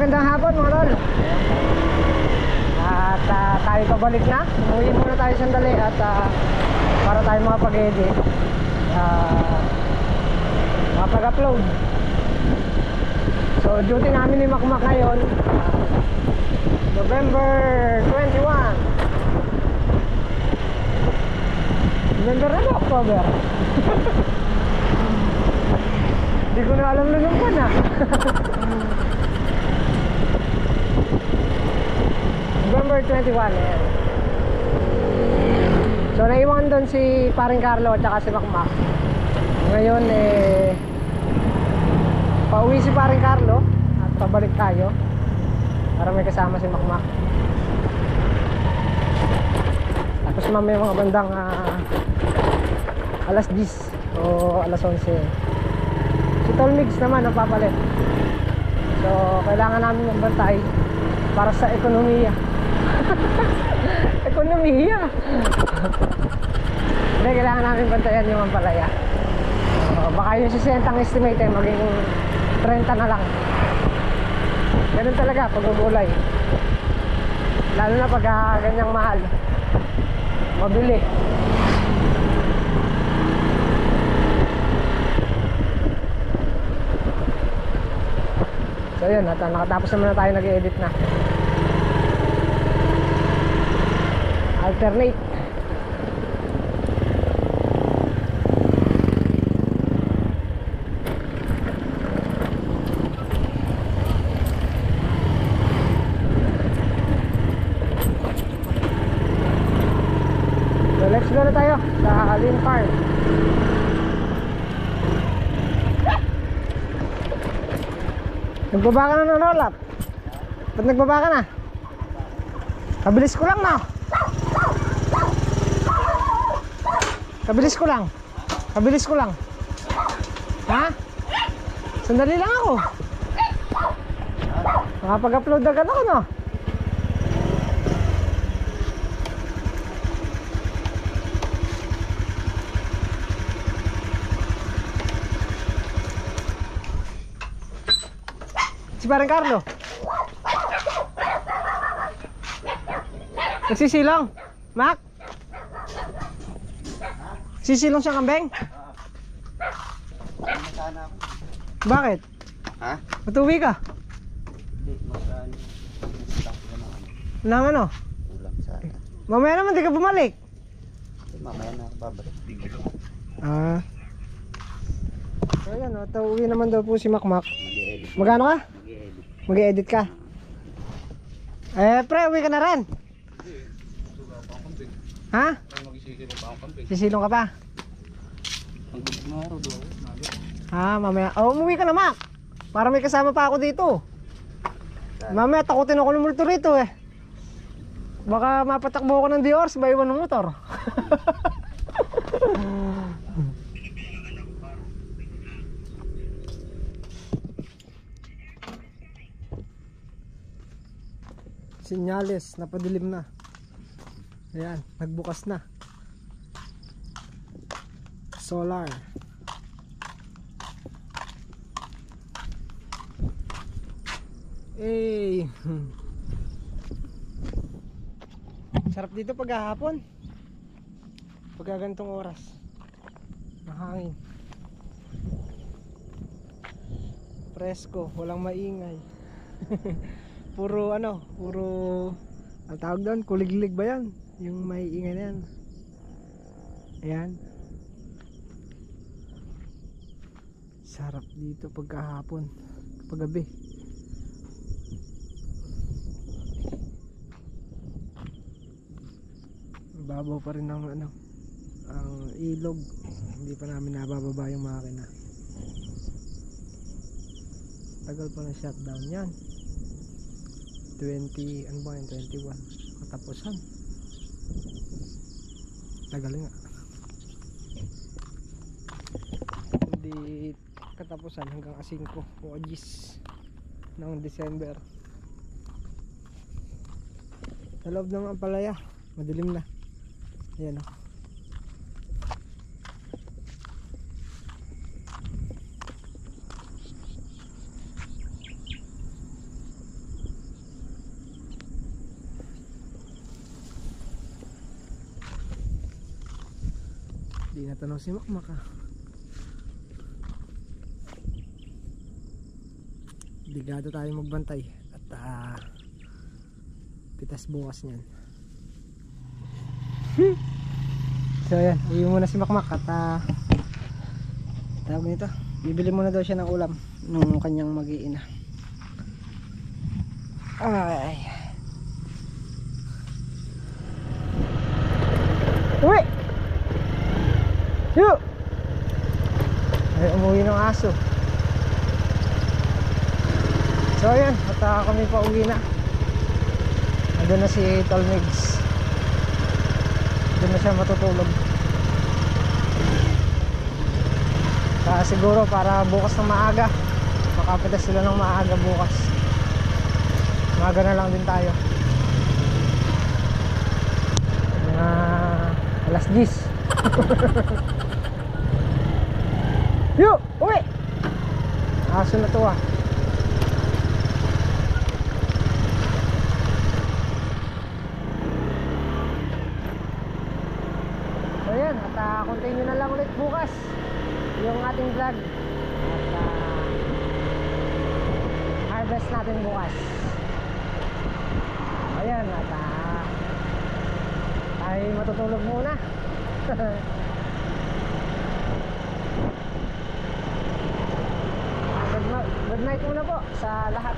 magandang hapon mga tol. At tayo pabalik na. Umuwi muna tayo sandali at para tayo makapag-edit, makapag-upload. So duty namin ni Makmak ngayon, November 21. November na ba? October? Hindi ko na alam na pa na. November 21, ayan. So naiwan doon si paring Carlo at saka si Makmak. Ngayon pauwi si paring Carlo at pabalik tayo para may kasama si Makmak. Tapos mamaya mga bandang alas 10 o alas 11 si Tol Migs naman ang papalit. So kailangan namin magbantay para sa ekonomiya. Ekonomiya. Hindi, kailangan namin bantayan yung ampalaya. Baka yung 60 ang estimate maging 30 na lang. Ganun talaga pag ugulay. Lalo na pag ganyang mahal, mabili. So yun, at nakatapos naman na tayo, nag-edit na. Alternate. So let's go na tayo sa Lynn Farm. Nagbaba ka na ng roll-up? Ba't nagbaba ka na? Kabilis ko lang na. Kabilis ko lang. Kabilis ko lang. Ha? Sandali lang ako. Makapag-upload agad ako, no? Si parang Carlo nagsisilong. Mac, sisilong siya kambing? Bakit? Ha? Matuwi ka? Hindi, masaan. Nang ano? Ulam sana. Mamaya naman di ka bumalik. Mamaya na ako babalik. So yan, uwi naman daw po si Makmak. Mag-i-edit. Magano ka? Mag-i-edit. Mag-i-edit ka? Pre, uwi ka na rin. Ha? Sisilong ka pa? Mamaya. Umuwi ka na, Mak. Para may kasama pa ako dito. Mamaya takutin ako ng multo rito eh. Baka mapatakbo ako ng Dior, sabay iwan ng motor. Sinyales, napadilim na. Ayan, nagbukas na. Solar. Sarap dito pag hapon. Pag ganitong oras. Mahangin. Presko, walang maingay. Puro ang tawag doon, kuliglig ba yan? Yung may ingay na yan. Ayan. Sarap dito pagkahapon, paggabi. Babaw pa rin ang ang ilog. Hindi pa namin nabababa yung makina. Tagal pa na shutdown yan. 20, ano ba yun? 21 katapusan. Tagal nga. Hindi katapusan hanggang 5 o 10 ng December. Sa loob ng ampalaya, madilim na. Ayan o. Hindi na tanong si Makmak ah. Obligado tayo magbantay at pitas bukas niyan. So ayan, uwi muna si Makmak at tawag nito, bibili muna daw siya ng ulam nung kanyang mag-iina. Ay. Uwi! Yo! Ay, umuwi ng aso. So ayan, at kami pa uwi na. Andun na si Tol Migs. Doon na siya matutulog. Siguro para bukas ng maaga, makapitas sila ng maaga bukas. Maaga na lang din tayo. Mga alas 10. Yo! Uwi! Aso na to ah. So yan, at continue na lang ulit bukas yung ating vlog. At harvest natin bukas. Ayan, at tayo matutulog muna. Good night muna po sa lahat.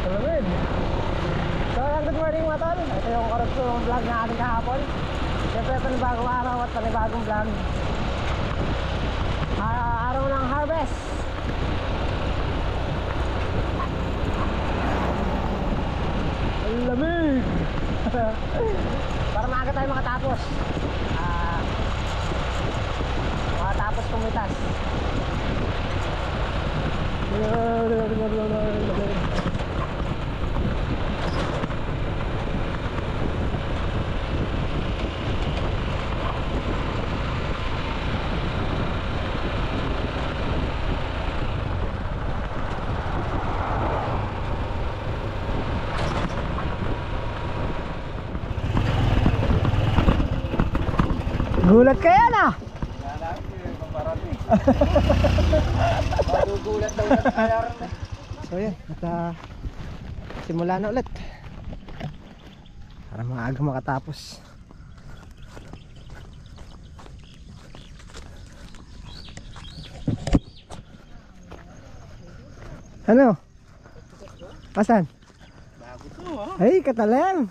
Salamid. So good morning mga tol. Ito yung korupsyon vlog na ating kahapon. Siyempre panibagong araw at panibagong vlog. Araw ng harvest. Lamig. Para maaga tayo makatapos. Makatapos pumitas. Gulat kaya na? Magugulat daw na tayo. So yan, at simula na ulit para maaga makatapos. Ano? Asan? Bago to ah. Ay, katalam.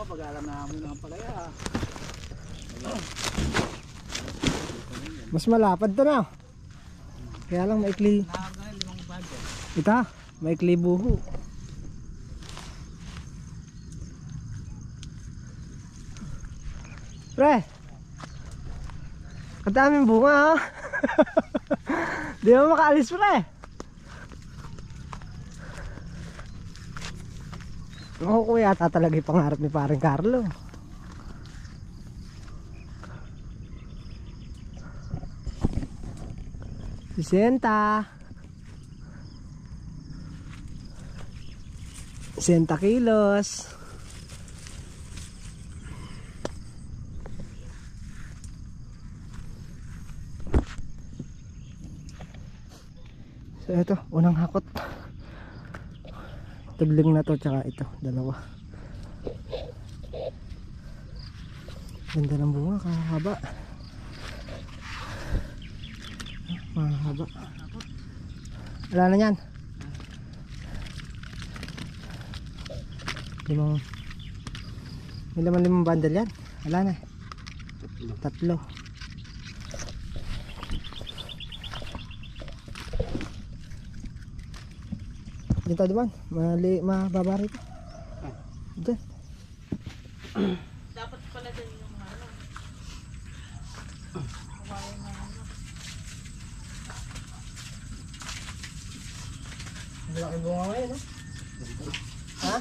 Pag-alam namin ng palaya. Mas malapad to na. Kaya lang maikli. Ito, maikli buho. Pre, kadaming bunga ha. Di mo makaalis pre. Oo kuya, yata talaga yung pangarap ni paring Carlo. Senta 60 kilos. So ito, unang hakot. Tagling na to, tsaka ito, dalawa. Ganda ng bunga, kahaba. Mahaba. Wala na yan. May limang bundle yan. Wala na. Tatlo. Dito diba? Mababa rito. Diyan. Dapat pala din yung ano. Kawayan na ano. Malaki bunga ngayon, no? Ha?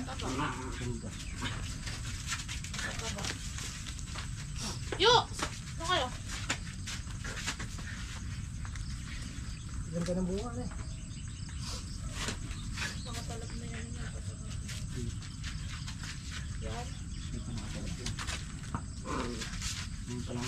Yo! Ano kayo? Ganda ng bunga, eh. Mga talab na yan. Yun pa lang.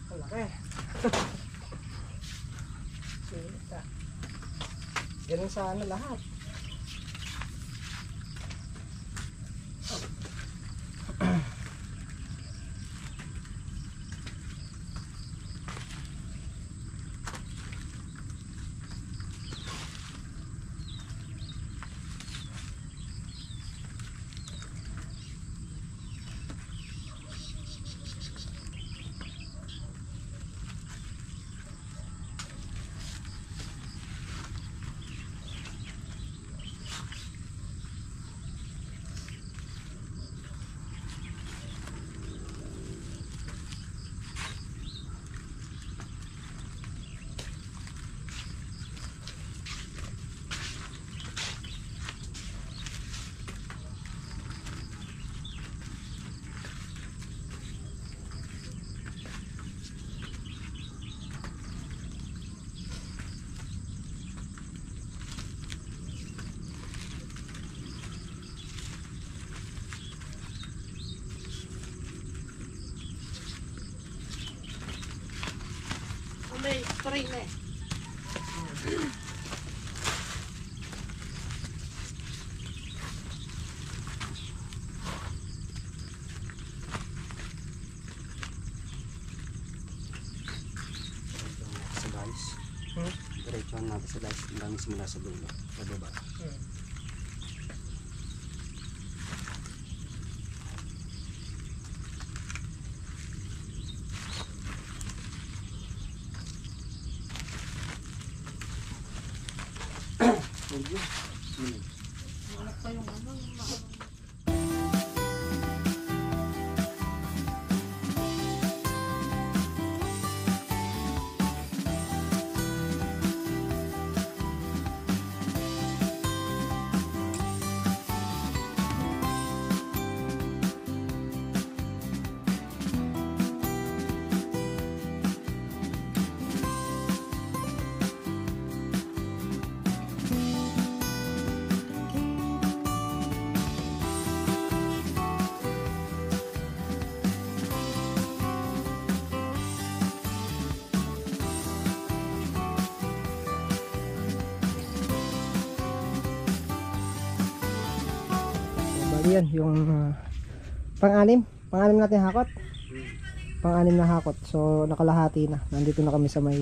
Malaki. Sita. Ganun sa ano lahat. May spray na eh. Sa guys. Diretso natin sa guys. Ang dami simula sa dulo. Sa baba. Wala pa yung ano, yung maano. Yan yung pang-anim natin hakot, pang-anim na hakot. So nakalahati na, nandito na kami sa may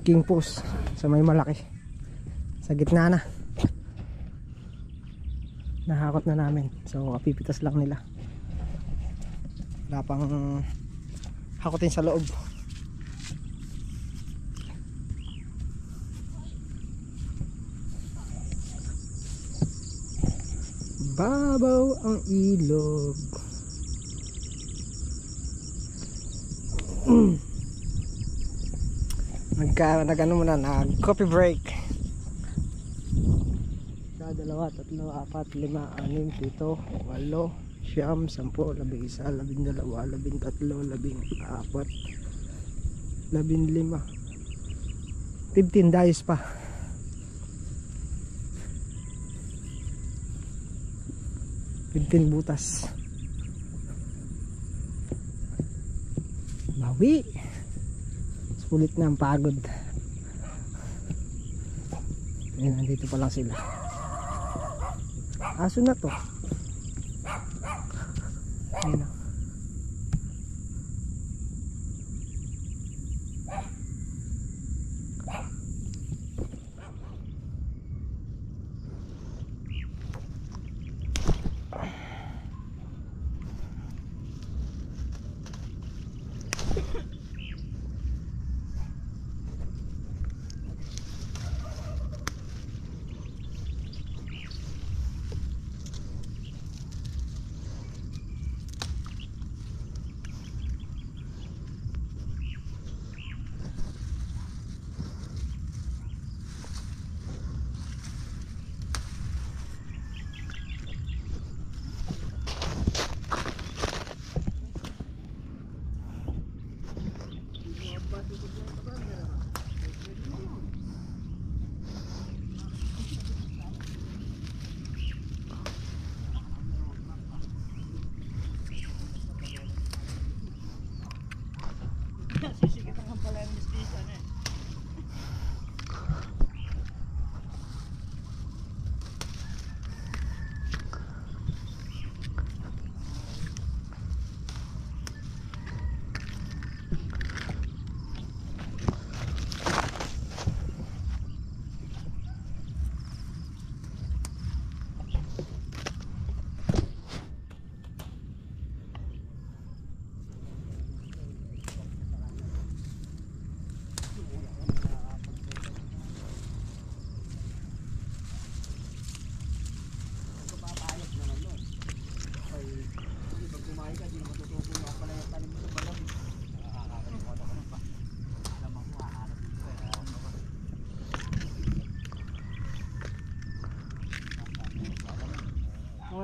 king post, sa may malaki, sa gitna na nahakot na namin. So kapipitas lang nila, wala pang hakotin sa loob. Babaw ang ilog. Nag-ano muna, nag-coffee break. 1, 2, 3, 4, 5, 6, 7, 8, 9, 10, 11, 12, 13, 14, 15 dayos pa. Butas. Bawi. Sulit na ang pagod. Ayan, nandito pa lang sila. Aso na to. Ayan na.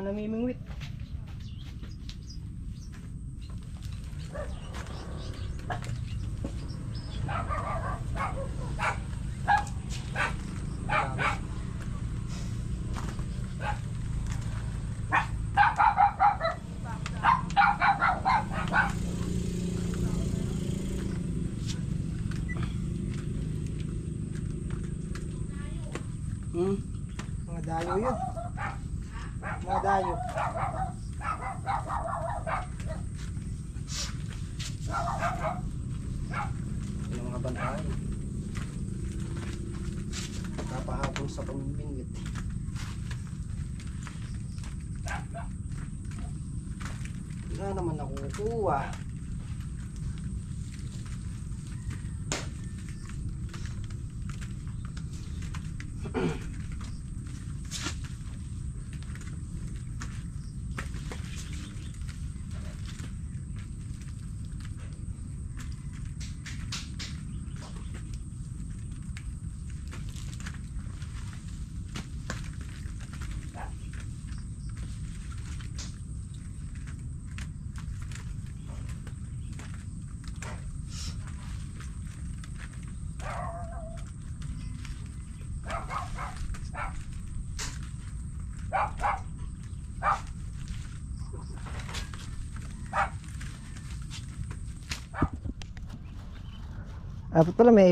mga namimingwit. Mga dayo yun. Mga dayo. Yung mga bantay. Kapahapon sa pamimingwit. Wala naman nakukuha. Dapat pala may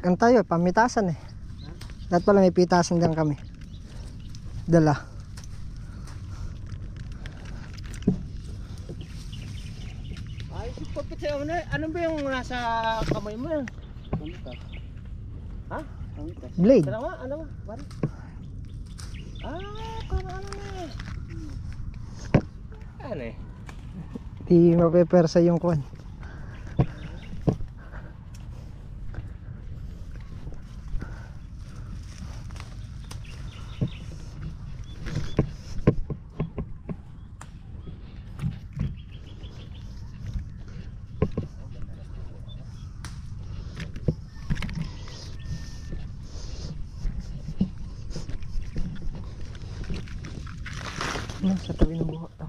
ano tayo, pamitasan eh. Dapat pala may pitasan dyan kami. Dala. Ay, pagpatay mo na. Ano ba yung nasa kamay mo yan? Ha? Blade. Ano ba? Bari? Ano na eh. Ano eh? Di mapepersa yung kwan. Sa tabi ng buhok to.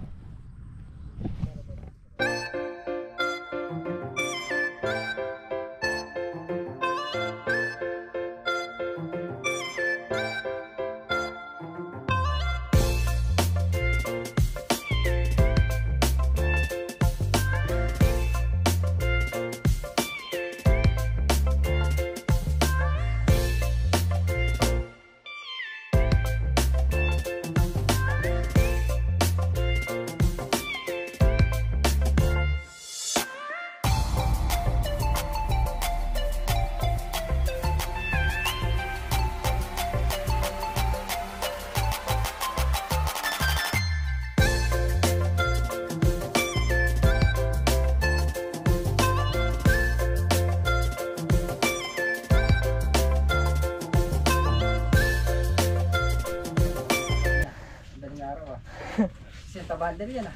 Sinta bandel yan ah.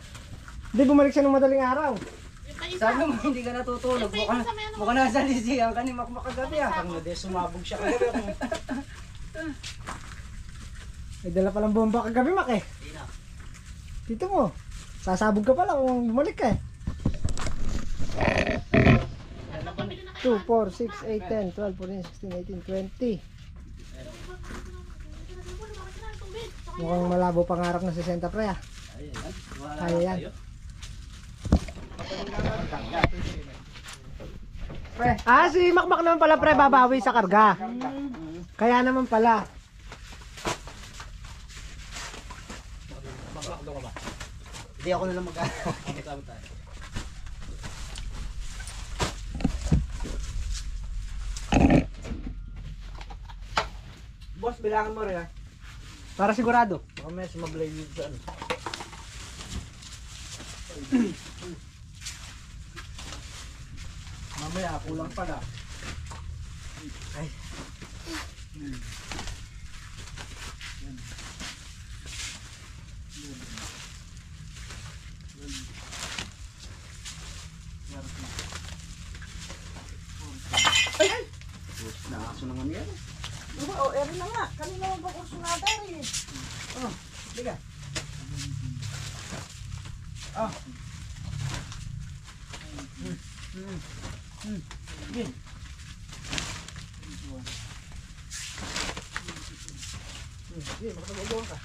Hindi, bumalik siya ng madaling araw. Sabi mo hindi ka natutulog. Mukha nasa lisi ang kanimak kagabi ah. Pag na sumabog siya kagabi. May dala palang bomba kagabi, Mak eh. Dito mo. Sasabog ka pala kung bumalik ka eh. 2, 4, 6, 8, 10, 12, 14, 16, 18, 20. Mukhang malabo pangarap na 60 pre ah. Kaya yan. Pre. Ah, si Makmak naman pala pre, babawi sa karga. Kaya naman pala. Hindi ako na lang mag-kasama tayo. Boss, bilangan mo rin ha. Para sigurado. Baka may sumablay dito sa ano. Mamaya, kulang pala. Ay. Nakaso naman yan. O, erin na nga. Kanina mo ba kurso na tayo eh? Oh, liga. Ah. Sige. Sige, makapag-uwan ka.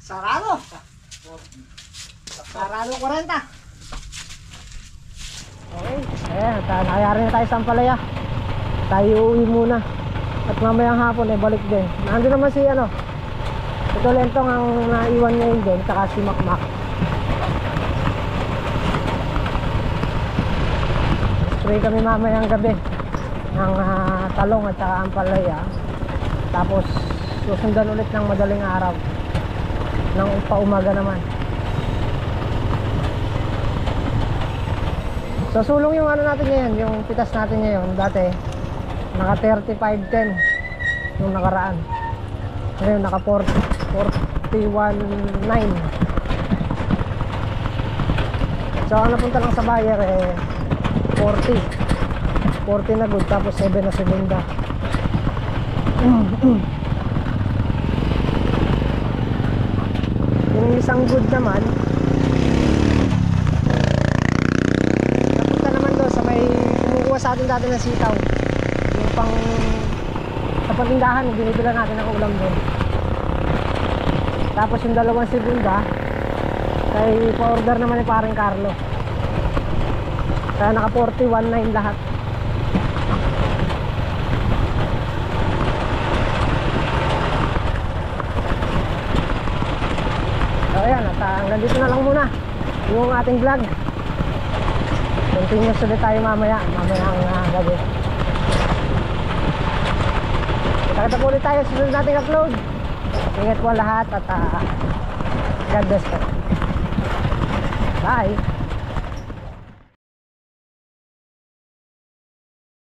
Sarado. Sarado 40. Okay. Ayan, nakayari na tayo sa Ampalaya. Tayo uuwi muna. At mamayang hapon balik din. Nandun naman si ito Lentong ang naiwan ngayon din, saka si Makmak. Spray kami mamayang gabi ng talong at saka Ampalaya. Tapos susundan ulit ng madaling araw ng paumaga naman. So sulong yung natin ngayon, yung pitas natin ngayon. Dati naka 3510 yung nakaraan. Ngayon naka 41.9. So ang napunta lang sa buyer 40 na good, tapos 7 na segunda. Yung isang good naman napunta naman doon sa may kumukuha sa atin dati ng sitaw, yung pang sa patindahan, binibila natin ang ulam doon. Tapos yung dalawang segunda kay pa-order naman ni paring Carlo, kaya naka 41.9 lahat. So ayan, at hanggang dito na lang muna yung ating vlog. Continuous ulit tayo mamaya ang gabi. Kita po ulit tayo sa sunod nating upload. Ingat po lahat at God bless po. Bye.